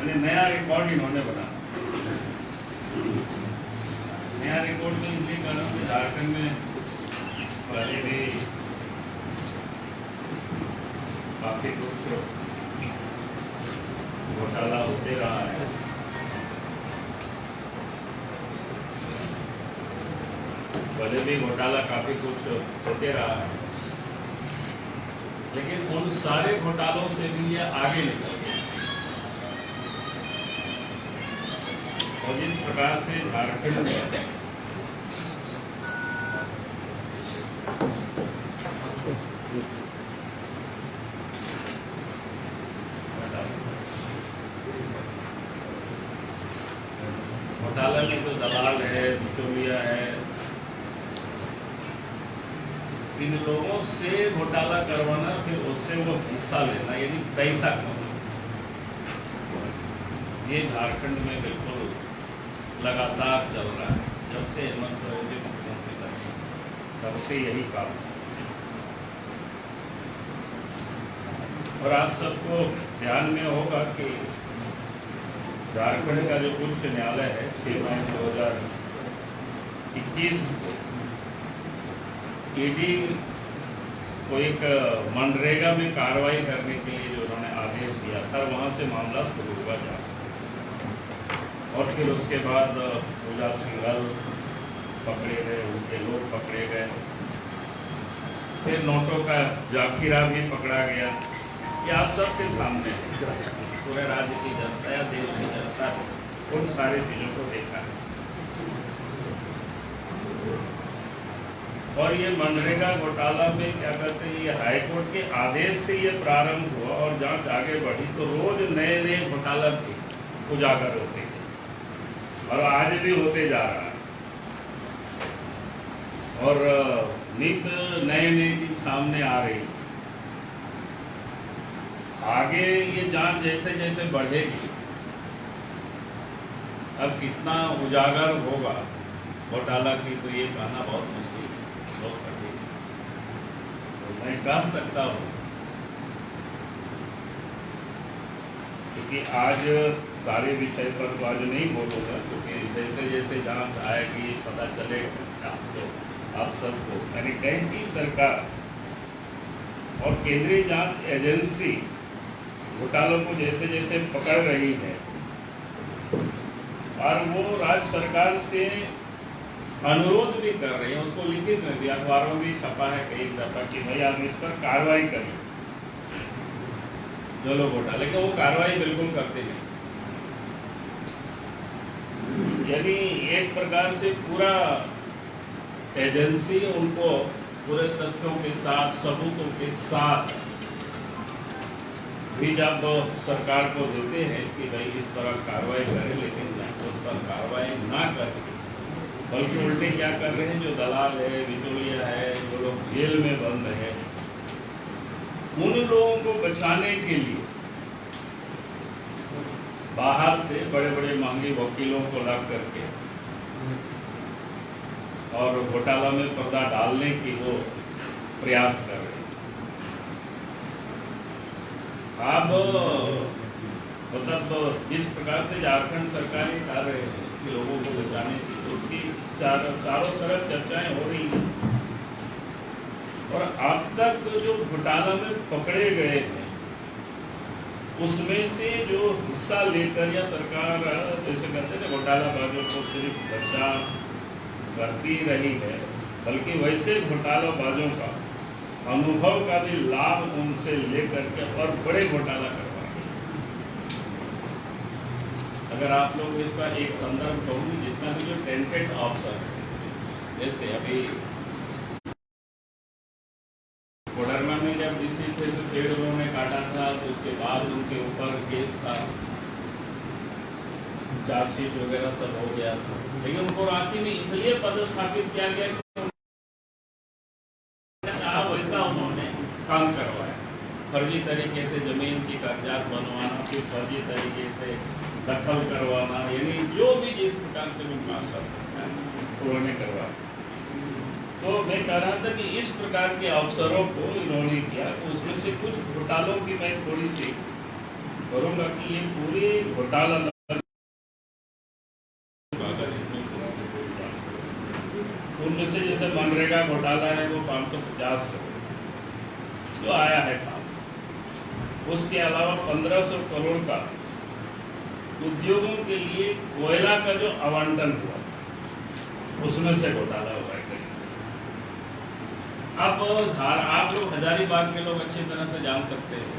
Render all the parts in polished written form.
मैंने नया रिकॉर्ड इन्होंने बना। नया रिकॉर्ड में इसलिए कर रहा हूँ कि झारखंड में पहले भी काफी कुछ घोटाला होते रहा है। पहले भी घोटाला काफी कुछ होते रहा है, लेकिन उन सारे घोटालों से भी ये आगे निकल गया। और जिस प्रकार से झारखंड में घोटाला में जो दलाल है, बिचौलिया है, इन लोगों से घोटाला करवाना, फिर उससे वो हिस्सा लेना, यानी पैसा कमाना, ये झारखंड में बिल्कुल लगातार चल रहा है। जब से हेमंत सोरेन मुख्यमंत्री बने तब से यही काम है। और आप सबको ध्यान में होगा कि झारखंड का जो उच्च न्यायालय है 6 मई 2021 को ईडी को एक मनरेगा में कार्रवाई करने के लिए जो उन्होंने आदेश दिया था, वहां से मामला शुरू हुआ था। और फिर उसके बाद पूजा सिंघल पकड़े गए, उनके लोग पकड़े गए, फिर नोटों का जाखिरा भी पकड़ा गया। ये आप सबके सामने है, पूरे राज्य की जनता या देश की जनता उन सारी चीजों को देखा है। और ये मनरेगा घोटाला में क्या कहते हैं, ये हाईकोर्ट के आदेश से ये प्रारंभ हुआ और जांच आगे बढ़ी तो रोज नए नए घोटाला उजागर होते हैं और आज भी होते जा रहा है। और नित नए नए चीज सामने आ रही। आगे ये जांच जैसे जैसे बढ़ेगी, अब कितना उजागर होगा घोटाला की, तो ये कहना बहुत मुश्किल है, बहुत कठिन। तो मैं कह सकता हूँ क्योंकि आज सारे विषय पर तो आज नहीं बोलूँगा, क्योंकि जैसे जैसे जांच आएगी पता चलेगा तो आप सबको, यानी कैसी सरकार और केंद्रीय जांच एजेंसी घोटालों को जैसे जैसे पकड़ रही है और वो राज्य सरकार से अनुरोध भी कर रही है, उसको लिखित में भी अखबारों में भी छपा है कई दफा कि भाई आप इस पर कार्रवाई करिए जो लोग घोटाले, लेकिन वो कार्रवाई बिल्कुल करते नहीं। यानी एक प्रकार से पूरा एजेंसी उनको पूरे तथ्यों के साथ, सबूतों के साथ भी जब सरकार को देते हैं कि भाई इस तरह कार्रवाई करें, लेकिन उस पर कार्रवाई ना करके बल्कि उल्टे क्या कर रहे हैं, जो दलाल है, बिचौलिया है, जो लोग जेल में बंद है, उन लोगों को बचाने के लिए बाहर से बड़े बड़े महंगे वकीलों को ला करके और घोटाला में पर्दा डालने की वो प्रयास कर रहे हैं। अब मतलब जिस प्रकार से झारखंड सरकार ये कर रहे हैं कि लोगों को बचाने की, उसकी चारों तरफ चर्चाएं हो रही हैं। और अब तक जो घोटाला में पकड़े गए हैं उसमें से जो हिस्सा लेकर या सरकार जैसे कहते हैं घोटाला बाजों को सिर्फ बचा करती रही है, बल्कि वैसे घोटाला बाजों का अनुभव का भी लाभ उनसे लेकर के और बड़े घोटाला करवाएंगे। अगर आप लोग इसका एक संदर्भ कहूँगी, जितना भी जो टेंटेड ऑफिसर्स, जैसे अभी कोडरमा में जब डीसी थे तो पेड़ उन्होंने काटा था, तो उसके बाद उनके ऊपर केस था, चार्जशीट वगैरह सब हो गया था, लेकिन उनको रांची में इसलिए पदस्थापित किया गया वैसा उन्होंने काम करवाया। फर्जी तरीके से जमीन की कागजात बनवाना, फिर फर्जी तरीके से दखल करवाना, यानी जो भी जिस प्रकार से लोग काम कर सकते हैं उन्होंने करवाया। तो मैं कह रहा था कि इस प्रकार के अवसरों को इन्होंने किया, तो उसमें से कुछ घोटालों की मैं थोड़ी सी करूंगा कि ये पूरे घोटाला उनमें से जैसे मनरेगा घोटाला है वो 550 करोड़ जो आया है सामने, उसके अलावा 1500 करोड़ का उद्योगों के लिए कोयला का जो आवंटन हुआ उसमें से घोटाला हुआ है। अब आप लोग हजारीबाग के लोग अच्छी तरह से जान सकते हैं,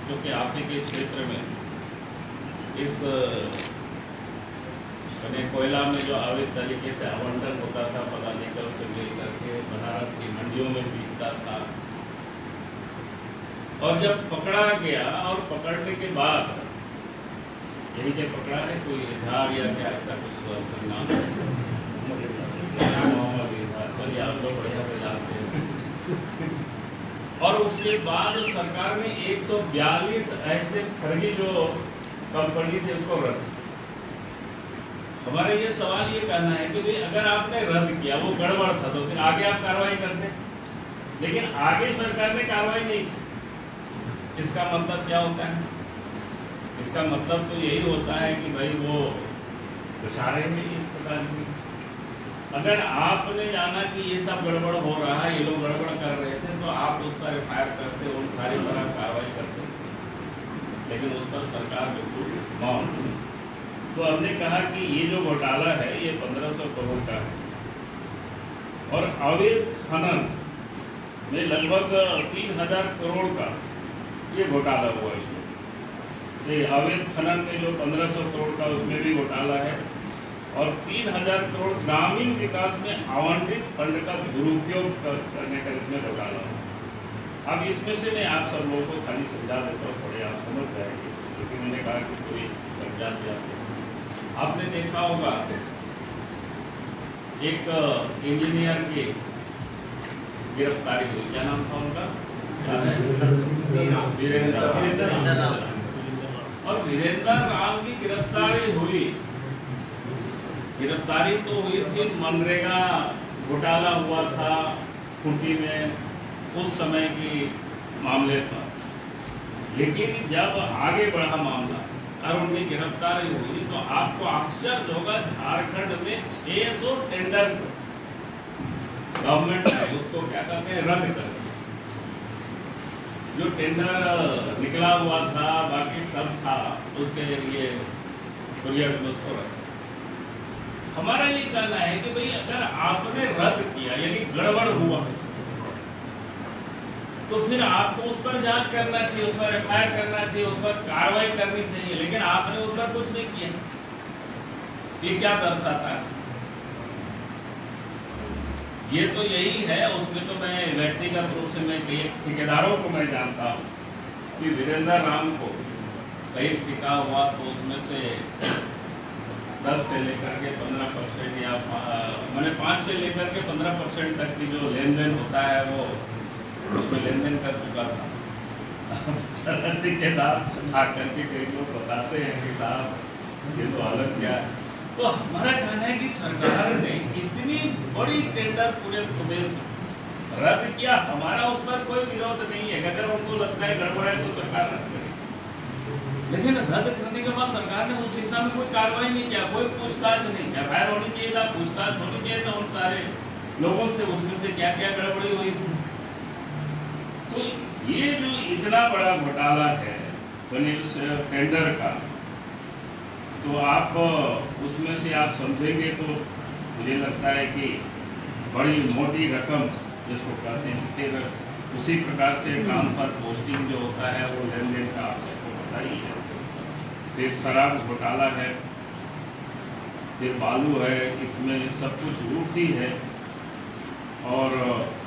क्योंकि आप ही के क्षेत्र में इस कोयला में जो अवैध तरीके से आवंटन होता था पदाधिकारी से मिल करके बनारस की मंडियों में बिकता था, और जब पकड़ा गया और पकड़ने के बाद यही के पकड़ा है कोई इजहार या क्या ऐसा कुछ नाम चलिए आप लोग बढ़िया से जानते हैं। और उसके बाद सरकार ने 142 ऐसे फर्जी जो कंपनी थी उसको रद्द। हमारा ये सवाल ये कहना है कि भाई अगर आपने रद्द किया वो गड़बड़ था तो फिर आगे आप कार्रवाई करते, लेकिन आगे सरकार ने कार्रवाई नहीं की। इसका मतलब क्या होता है? इसका मतलब तो यही होता है कि भाई वो बेचारे में इस प्रकार की, अगर आपने जाना कि ये सब गड़बड़ हो रहा है, ये लोग गड़बड़ कर रहे थे, तो आप उस पर एफआईआर करते, उन सारी तरह कार्रवाई करते, लेकिन उस पर सरकार बिल्कुल मौन। तो हमने कहा कि ये जो घोटाला है ये 1500 करोड़ का है, और अवैध खनन में लगभग 3000 करोड़ का ये घोटाला हुआ इसमें। ये अवैध खनन में जो 1500 करोड़ का उसमें भी घोटाला है, और 3000 करोड़ ग्रामीण विकास में आवंटित फंड का दुरुपयोग करने का इसमें घोटाला है। अब इसमें से मैं आप सब लोगों को खाली समझा देता हूँ, थोड़े आप समझ जाएंगे, लेकिन मैंने कहा कि पूरी समझा दिया। आपने देखा होगा एक इंजीनियर की गिरफ्तारी हुई, क्या नाम था उनका? वीरेंद्र राम। और वीरेंद्र राम की गिरफ्तारी हुई, गिरफ्तारी तो हुई थी, मनरेगा घोटाला हुआ था खूंटी में उस समय की मामले पर, लेकिन जब आगे बढ़ा मामला और उनकी गिरफ्तारी हुई तो आपको आश्चर्य होगा, झारखंड में 600 टेंडर गवर्नमेंट ने उसको क्या कहते हैं रद्द कर दिया। जो टेंडर निकला हुआ था बाकी सब था उसके लिए पीरियड में उसको रद्द। हमारा ये कहना है कि भाई अगर आपने रद्द किया यानी गड़बड़ हुआ तो फिर आपको उस पर जांच करना चाहिए, उस पर एफआईआर करना चाहिए, उस पर कार्रवाई करनी चाहिए, लेकिन आपने उस पर कुछ नहीं किया। ये क्या दर्शाता है? ये तो यही है। उसमें तो मैं व्यक्तिगत रूप से मैं कई ठेकेदारों को मैं जानता हूँ कि वीरेंद्र राम को कई ठेका हुआ तो उसमें से 10 से लेकर के 15% या मैंने 5 से लेकर के 15% तक की जो लेन देन होता है वो उसमें लेन देन कर चुका था। ठेकेदार आकर के कई लोग बताते हैं कि साहब ये तो हालत क्या है। तो हमारा कहना है कि सरकार ने इतनी बड़ी टेंडर पूरे प्रदेश रद्द किया, हमारा उस पर कोई विरोध नहीं है। अगर उनको लगता है गड़बड़ है तो सरकार रद्द करे, लेकिन रद्द करने के बाद सरकार ने उस दिशा में कोई कार्रवाई नहीं किया, कोई पूछताछ नहीं किया। एफआईआर होनी चाहिए था, पूछताछ होनी चाहिए था उन सारे लोगों से, उसमें से क्या क्या गड़बड़ी हुई थी। तो ये जो इतना बड़ा घोटाला है टेंडर का, तो आप उसमें से आप समझेंगे तो मुझे लगता है कि बड़ी मोटी रकम जिसको कहते हैं, फिर उसी प्रकार से ट्रांसफर पोस्टिंग जो होता है वो लेन देन का आप सबको पता ही है। फिर शराब घोटाला है, फिर बालू है, इसमें सब कुछ लूट ही है। और